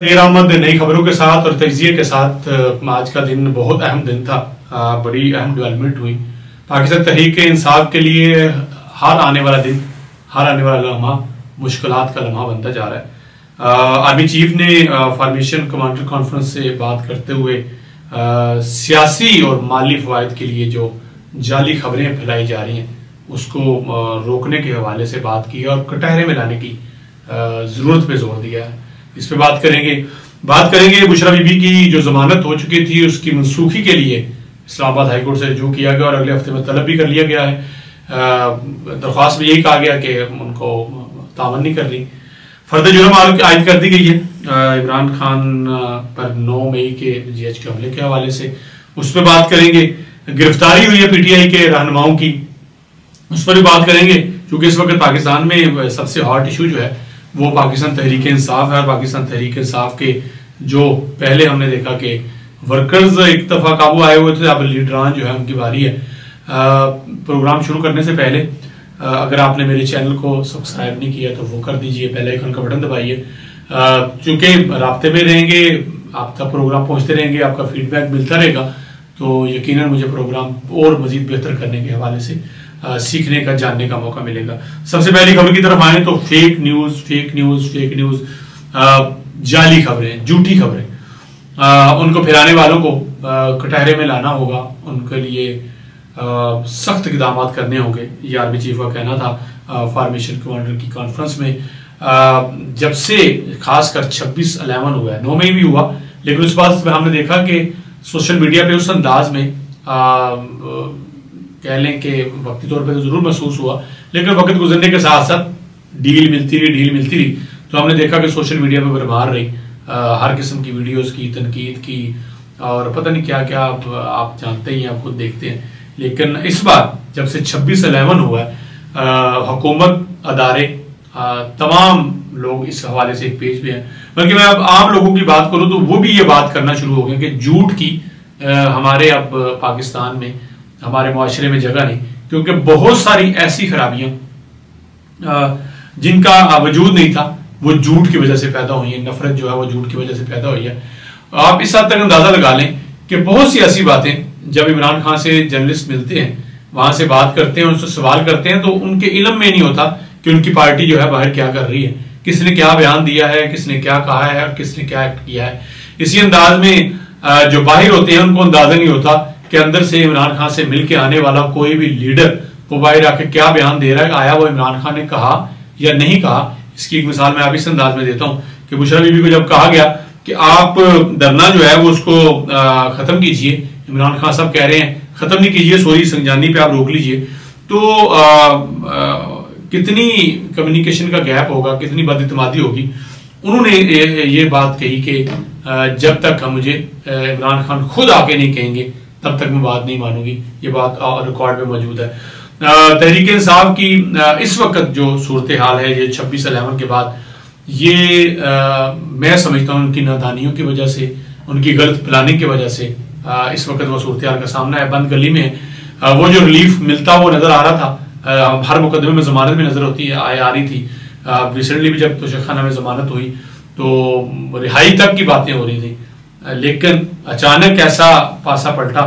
देर आमद नई खबरों के साथ और तजिए के साथ आज का दिन बहुत अहम दिन था। बड़ी अहम डेवलपमेंट हुई पाकिस्तान तहरीक इंसाफ के लिए। हर आने वाला दिन, हर आने वाला लम्हा मुश्किलात का लम्हा बनता जा रहा है। आर्मी चीफ ने फॉर्मेशन कमांडर कॉन्फ्रेंस से बात करते हुए सियासी और माली फवायद के लिए जो जाली खबरें फैलाई जा रही हैं उसको रोकने के हवाले से बात की और कटहरे में लाने की जरूरत पे जोर दिया है। इस पे बात करेंगे बुशरा बीबी की जो जमानत हो चुकी थी उसकी मनसूखी के लिए इस्लामाबाद हाईकोर्ट से रजू किया गया और अगले हफ्ते में तलब भी कर लिया गया है। दरख्वास्त में यही कहा गया कि उनको तावन नहीं कर रही। फर्द जुर्म आयद कर दी गई है इमरान खान पर 9 मई के GH के हमले के हवाले से। उस पर बात करेंगे। गिरफ्तारी हुई है PTI के रहनुमाओं की, उस पर भी बात करेंगे क्योंकि इस वक्त पाकिस्तान में सबसे हॉट इशू जो है वो पाकिस्तान तहरीक इंसाफ है। और पाकिस्तान तहरीक इंसाफ के जो पहले हमने देखा कि वर्कर्स एक दफा काबू आए हुए थे, अब लीडरान जो है उनकी बारी है। प्रोग्राम शुरू करने से पहले अगर आपने मेरे चैनल को सब्सक्राइब नहीं किया तो वो कर दीजिए, बेल आइकन का बटन दबाइए। चूंकि राब्ते में रहेंगे, आपका प्रोग्राम पहुंचते रहेंगे, आपका फीडबैक मिलता रहेगा तो यकीनन मुझे प्रोग्राम और मजीद बेहतर करने के हवाले से सीखने का, जानने का मौका मिलेगा। सबसे पहली खबर की तरफ आए तो फेक न्यूज, जाली खबरें, झूठी खबरें, उनको फैलाने वालों को कटहरे में लाना होगा। उनके लिए सख्त इक़दाम करने होंगे, ये आर्मी चीफ का कहना था फॉर्मेशन कमांडर की कॉन्फ्रेंस में। जब से खासकर 26/11 हुआ है, 9 मई भी हुआ, लेकिन उस बात हमने देखा कि सोशल मीडिया पे उस अंदाज में कह लें कि वक्ती तौर पे तो जरूर महसूस हुआ, लेकिन वक्त गुजरने के साथ साथ डील मिलती रही तो हमने देखा कि सोशल मीडिया पे बरबार रही हर किस्म की वीडियोस की, तनकीद की और पता नहीं क्या क्या। आप जानते ही हैं, आप खुद देखते हैं। लेकिन इस बार जब से 26/11 हुआ है, हुकूमत, अदारे, तमाम लोग इस हवाले से एक पेज पे हैं। बल्कि मैं अब आम लोगों की बात करूं तो वो भी ये बात करना शुरू हो गए कि झूठ की हमारे अब पाकिस्तान में, हमारे मुआशरे में जगह नहीं, क्योंकि बहुत सारी ऐसी खराबियां जिनका वजूद नहीं था वो झूठ की वजह से पैदा हुई है। नफरत जो है वो झूठ की वजह से पैदा हुई है। आप इस हद तक अंदाजा लगा लें कि बहुत सी ऐसी बातें जब इमरान खान से जर्नलिस्ट मिलते हैं, वहां से बात करते हैं, उनसे सवाल करते हैं तो उनके इल्म में नहीं होता कि उनकी पार्टी जो है बाहर क्या कर रही है, किसने क्या बयान दिया है, किसने क्या कहा है और किसने क्या एक्ट किया है। इसी अंदाज में जो बाहर होते हैं उनको अंदाजा नहीं होता कि अंदर से इमरान खान से मिलके आने वाला कोई भी लीडर वो बाहर आके क्या बयान दे रहा है, आया वो इमरान खान ने कहा या नहीं कहा। इसकी एक मिसाल मैं आप इस अंदाज में देता हूं कि बुशरा बीबी को जब कहा गया कि आप धरना जो है वो उसको खत्म कीजिए, इमरान खान साहब कह रहे हैं खत्म नहीं कीजिए, सॉरी संजानी पे आप रोक लीजिए, तो कितनी कम्युनिकेशन का गैप होगा, कितनी बदइत्मादी होगी। उन्होंने ये बात कही कि जब तक मुझे इमरान खान खुद आके नहीं कहेंगे तब तक मैं बात नहीं मानूंगी। ये बात रिकॉर्ड में मौजूद है। तहरीक इंसाफ की इस वक्त जो सूरत हाल है, ये 26/11 के बाद, ये मैं समझता हूँ उनकी नादानियों की वजह से, उनकी गलत प्लानिंग की वजह से इस वक्त वो सूरत हाल का सामना है। बंद गली में वो जो रिलीफ मिलता वो नजर आ रहा था, हर मुकदमे में जमानत भी नजर होती है, आ रही थी। रिसेंटली भी जब तोशाखाना में जमानत हुई तो रिहाई तक की बातें हो रही थी, लेकिन अचानक ऐसा पासा पलटा,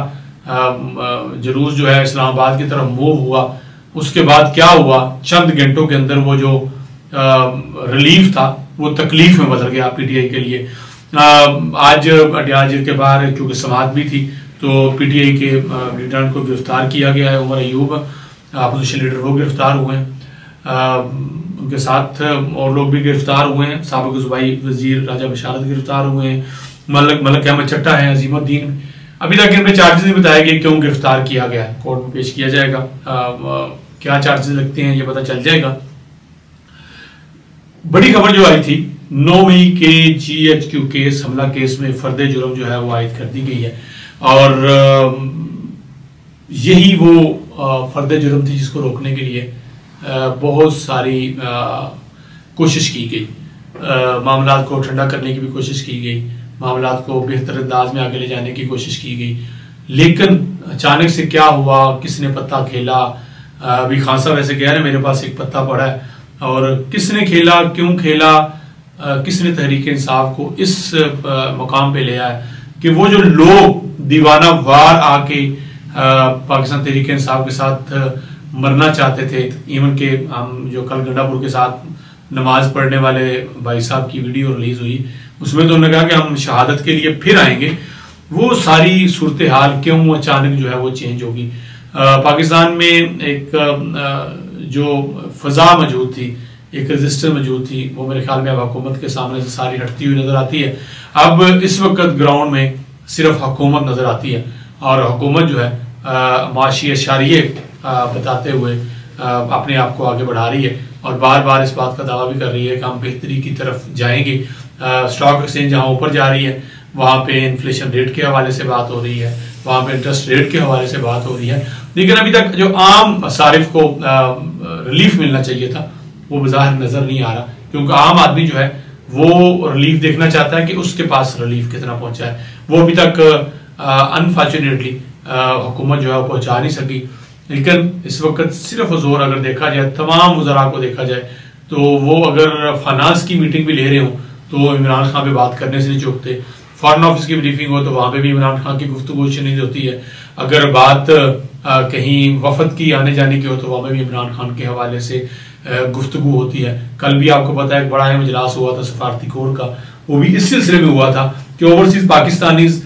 जुलूस जो है इस्लामाबाद की तरफ मूव हुआ। उसके बाद क्या हुआ, चंद घंटों के अंदर वो जो रिलीफ था वो तकलीफ में बदल गया PTI के लिए। आज अडियाज के बाहर क्योंकि समात भी थी तो PTI के लीडर को गिरफ्तार किया गया है। उमर अयूब अपोजिशन लीडर वो गिरफ्तार हुए हैं, उनके साथ और लोग भी गिरफ्तार हुए हैं। साबिक सूबाई वजीर राजा बशारत गिरफ्तार हुए हैं, मलक अहमद चट्टा है, अजीमुद्दीन। अभी तक इन पे चार्जेस नहीं बताया गए क्यों गिरफ्तार किया गया है, कोर्ट में पेश किया जाएगा। क्या चार्जेस लगते हैं ये पता चल जाएगा। बड़ी खबर जो आई थी 9 मई के GHQ केस, हमला केस में फर्द जुर्म जो है वो आयद कर दी गई है और यही वो फर्द जुर्म थी जिसको रोकने के लिए बहुत सारी कोशिश की गई, मामलात को ठंडा करने की भी कोशिश की गई, मामलात को बेहतर अंदाज में आगे ले जाने की कोशिश की गई। लेकिन अचानक से क्या हुआ, किसने पत्ता खेला। अभी खान साहब ऐसे कह रहे हैं मेरे पास एक पत्ता पड़ा है, और किसने खेला, क्यों खेला, किसने तहरीक इंसाफ को इस मुकाम पे ले आया कि वो जो लोग दीवाना वार आके पाकिस्तान तहरीक इंसाफ के साथ मरना चाहते थे, इवन के हम जो कल गंडापुर के साथ नमाज पढ़ने वाले भाई साहब की वीडियो रिलीज हुई, उसमें तो उन्होंने कहा कि हम शहादत के लिए फिर आएंगे। वो सारी सूरत हाल क्यों अचानक जो है वो चेंज होगी। पाकिस्तान में एक जो फजा मौजूद थी, एक रजिस्टर मौजूद थी, वो मेरे ख्याल में अब हुकूमत के सामने से सारी हटती हुई नजर आती है। अब इस वक्त ग्राउंड में सिर्फ हुकूमत नजर आती है और हुकूमत जो है माशी अशारिये बताते हुए अपने आप को आगे बढ़ा रही है और बार बार इस बात का दावा भी कर रही है कि हम बेहतरी की तरफ जाएंगे। स्टॉक एक्सचेंज जहाँ ऊपर जा रही है वहाँ पे इन्फ्लेशन रेट के हवाले से बात हो रही है, वहाँ पे इंटरेस्ट रेट के हवाले से बात हो रही है, लेकिन अभी तक जो आम सारिफ को रिलीफ मिलना चाहिए था वो बाजार नजर नहीं आ रहा, क्योंकि आम आदमी जो है वो रिलीफ देखना चाहता है कि उसके पास रिलीफ कितना पहुंचा है। वो अभी तक अनफॉर्चुनेटली हुकूमत जो है पहुंचा नहीं सकी। लेकिन इस वक्त सिर्फ जोर अगर देखा जाए, तमाम वज़रा को देखा जाए, तो वो अगर फाइनेंस की मीटिंग भी ले रहे हो तो इमरान खान पे बात करने से नहीं चूकते। फॉरेन ऑफिस की ब्रीफिंग हो तो वहां पे भी इमरान खान की गुफ्तगू नहीं होती है। अगर बात कहीं वफद की आने जाने की हो तो वहां पे भी इमरान खान के हवाले से गुफ्तगू होती है। कल भी आपको पता है एक बड़ा अहम इजलास हुआ था सफारती कोर का, वो भी इस सिलसिले में हुआ था कि ओवरसीज पाकिस्तानीज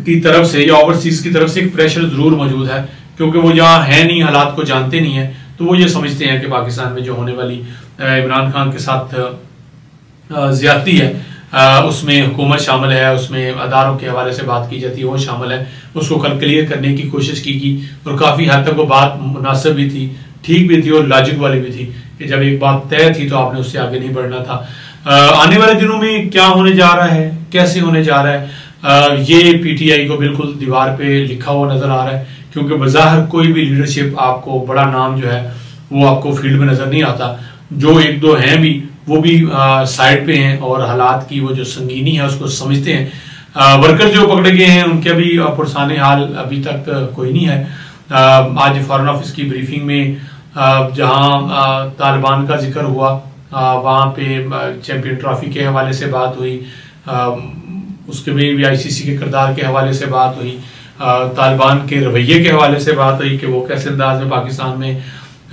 की तरफ से या ओवरसीज की तरफ से एक प्रेशर जरूर मौजूद है, क्योंकि वो यहाँ है नहीं, हालात को जानते नहीं है, तो वो ये समझते हैं कि पाकिस्तान में जो होने वाली इमरान खान के साथ ज्यादती है उसमें हुकूमत शामिल है, उसमें अदारों के हवाले से बात की जाती है वो शामिल है। उसको कल क्लियर करने की कोशिश की और काफी हद तक वो बात मुनासिब भी थी, ठीक भी थी और लॉजिक वाली भी थी कि जब एक बात तय थी तो आपने उससे आगे नहीं बढ़ना था। आने वाले दिनों में क्या होने जा रहा है, कैसे होने जा रहा है, ये पीटीआई को बिल्कुल दीवार पे लिखा हुआ नजर आ रहा है, क्योंकि बज़ाहिर कोई भी लीडरशिप आपको बड़ा नाम जो है वो आपको फील्ड में नजर नहीं आता। जो एक दो हैं भी वो भी साइड पे हैं और हालात की वो जो संगीनी है उसको समझते हैं। वर्कर जो पकड़े गए हैं उनके भी पुरसाने हाल अभी तक कोई नहीं है। आज फॉरेन ऑफिस की ब्रीफिंग में जहां तालिबान का जिक्र हुआ वहां पे चैंपियन ट्रॉफी के हवाले से बात हुई, उसके में भी आईसीसी के किरदार के हवाले से बात हुई, तालिबान के रवैये के हवाले से बात हुई कि वो कैसे अंदाज में पाकिस्तान में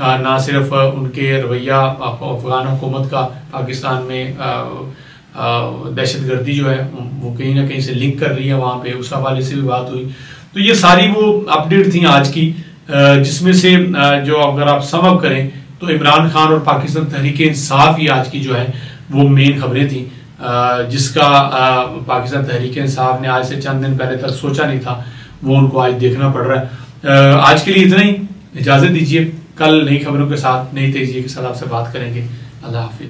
ना सिर्फ उनके रवैया अफगान हुकूमत का पाकिस्तान में दहशतगर्दी जो है वो कहीं ना कहीं से लिंक कर रही है, वहां पे उस हवाले से भी बात हुई। तो ये सारी वो अपडेट थी आज की, जिसमें से जो अगर आप सम अप करें तो इमरान खान और पाकिस्तान तहरीक इंसाफ ही आज की जो है वो मेन खबरें थी, जिसका पाकिस्तान तहरीक इंसाफ ने आज से चंद दिन पहले तक सोचा नहीं था, वो उनको आज देखना पड़ रहा है। आज के लिए इतना ही, इजाजत दीजिए, कल नई खबरों के साथ नई तेजी के साथ आपसे बात करेंगे। अल्लाह हाफिज।